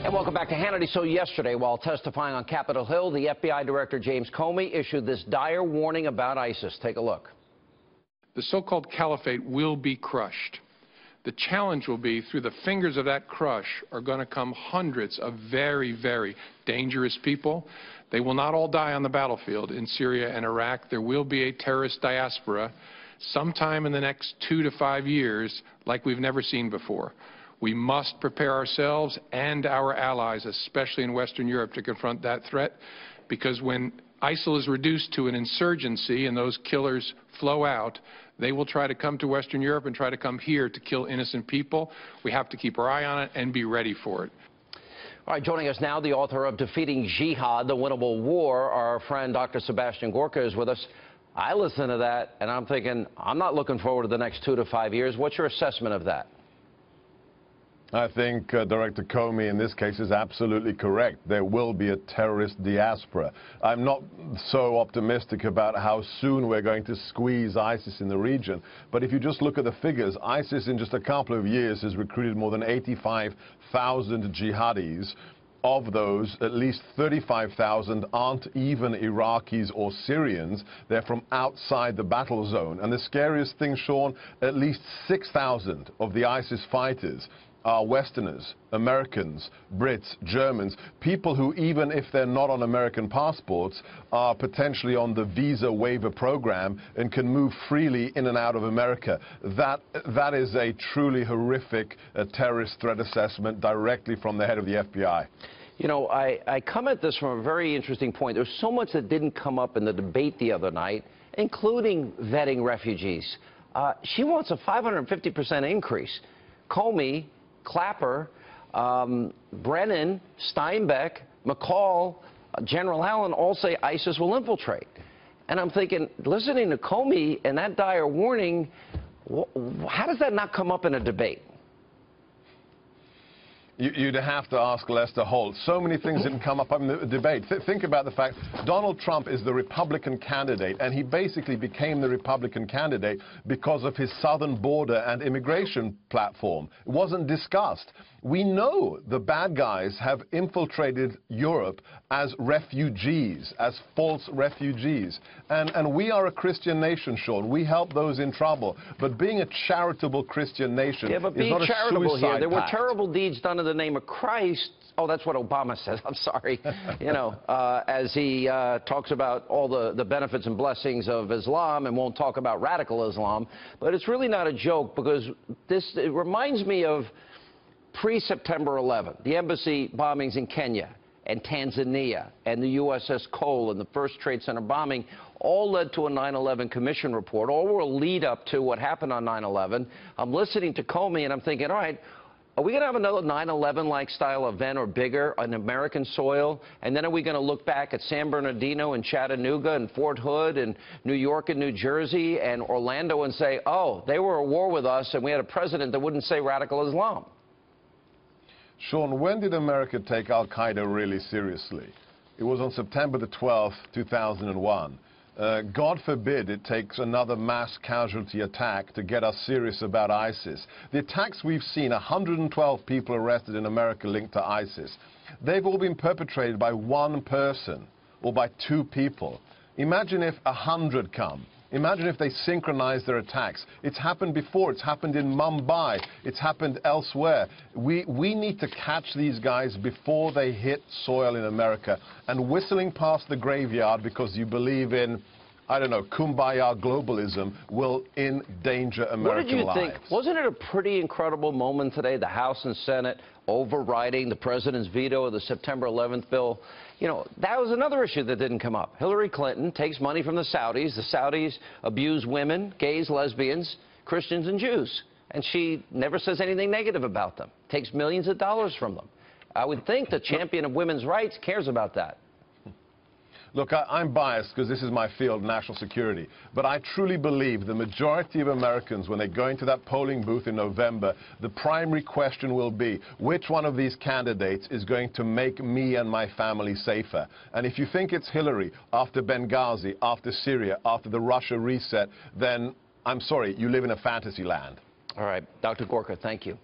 And welcome back to Hannity. So yesterday, while testifying on Capitol Hill, the FBI Director James Comey issued this dire warning about ISIS. Take a look. The so-called caliphate will be crushed. The challenge will be, through the fingers of that crush are going to come hundreds of very, very dangerous people. They will not all die on the battlefield in Syria and Iraq. There will be a terrorist diaspora sometime in the next 2 to 5 years like we've never seen before. We must prepare ourselves and our allies, especially in Western Europe, to confront that threat, because when ISIL is reduced to an insurgency and those killers flow out, they will try to come to Western Europe and try to come here to kill innocent people. We have to keep our eye on it and be ready for it. All right, joining us now, the author of Defeating Jihad, The Winnable War, our friend Dr. Sebastian Gorka is with us. I listen to that, and I'm thinking, I'm not looking forward to the next 2 to 5 years. What's your assessment of that? I think Director Comey in this case is absolutely correct. There will be a terrorist diaspora. I'm not so optimistic about how soon we're going to squeeze ISIS in the region. But if you just look at the figures, ISIS in just a couple of years has recruited more than 85,000 jihadis. Of those, at least 35,000 aren't even Iraqis or Syrians. They're from outside the battle zone. And the scariest thing, Sean, at least 6,000 of the ISIS fighters are Westerners, Americans, Brits, Germans, people who, even if they're not on American passports, are potentially on the visa waiver program and can move freely in and out of America. That is a truly horrific terrorist threat assessment directly from the head of the FBI. You know, I come at this from a very interesting point. There's so much that didn't come up in the debate the other night, including vetting refugees. She wants a 550% increase. Comey, Clapper, Brennan, Steinbeck, McCall, General Allen all say ISIS will infiltrate. And I'm thinking, listening to Comey and that dire warning, how does that not come up in a debate? You'd have to ask Lester Holt. So many things didn't come up in the debate. Think about the fact Donald Trump is the Republican candidate, and he basically became the Republican candidate because of his southern border and immigration platform. It wasn't discussed. We know the bad guys have infiltrated Europe as refugees, as false refugees. And we are a Christian nation, Sean. We help those in trouble. But being a charitable Christian nation is not a suicide pact. Charitable here. There were terrible deeds done in the name of Christ. Oh, that's what Obama says. I'm sorry. You know, as he talks about all the benefits and blessings of Islam and won't talk about radical Islam. But it's really not a joke, because it reminds me of pre-September 11th, the embassy bombings in Kenya and Tanzania and the USS Cole and the first Trade Center bombing all led to a 9/11 Commission report. All were a lead up to what happened on 9/11. I'm listening to Comey and I'm thinking, all right, are we going to have another 9/11-like style event or bigger on American soil? And then are we going to look back at San Bernardino and Chattanooga and Fort Hood and New York and New Jersey and Orlando and say, oh, they were at war with us and we had a president that wouldn't say radical Islam? Sean, when did America take al-Qaeda really seriously? It was on September the 12th, 2001. God forbid it takes another mass casualty attack to get us serious about ISIS. The attacks we've seen, 112 people arrested in America linked to ISIS. They've all been perpetrated by one person or by two people. Imagine if 100 come. Imagine if they synchronize their attacks. It's happened before. It's happened in Mumbai. It's happened elsewhere. We need to catch these guys before they hit soil in America. And whistling past the graveyard because you believe in, I don't know, kumbaya globalism will endanger American lives. What did you think? Wasn't it a pretty incredible moment today, the House and Senate overriding the president's veto of the September 11th bill? You know, that was another issue that didn't come up. Hillary Clinton takes money from the Saudis. The Saudis abuse women, gays, lesbians, Christians, and Jews. And she never says anything negative about them. Takes millions of dollars from them. I would think the champion of women's rights cares about that. Look, I'm biased because this is my field, national security. But I truly believe the majority of Americans, when they go into that polling booth in November, the primary question will be, which one of these candidates is going to make me and my family safer? And if you think it's Hillary, after Benghazi, after Syria, after the Russia reset, then I'm sorry, you live in a fantasy land. All right. Dr. Gorka, thank you.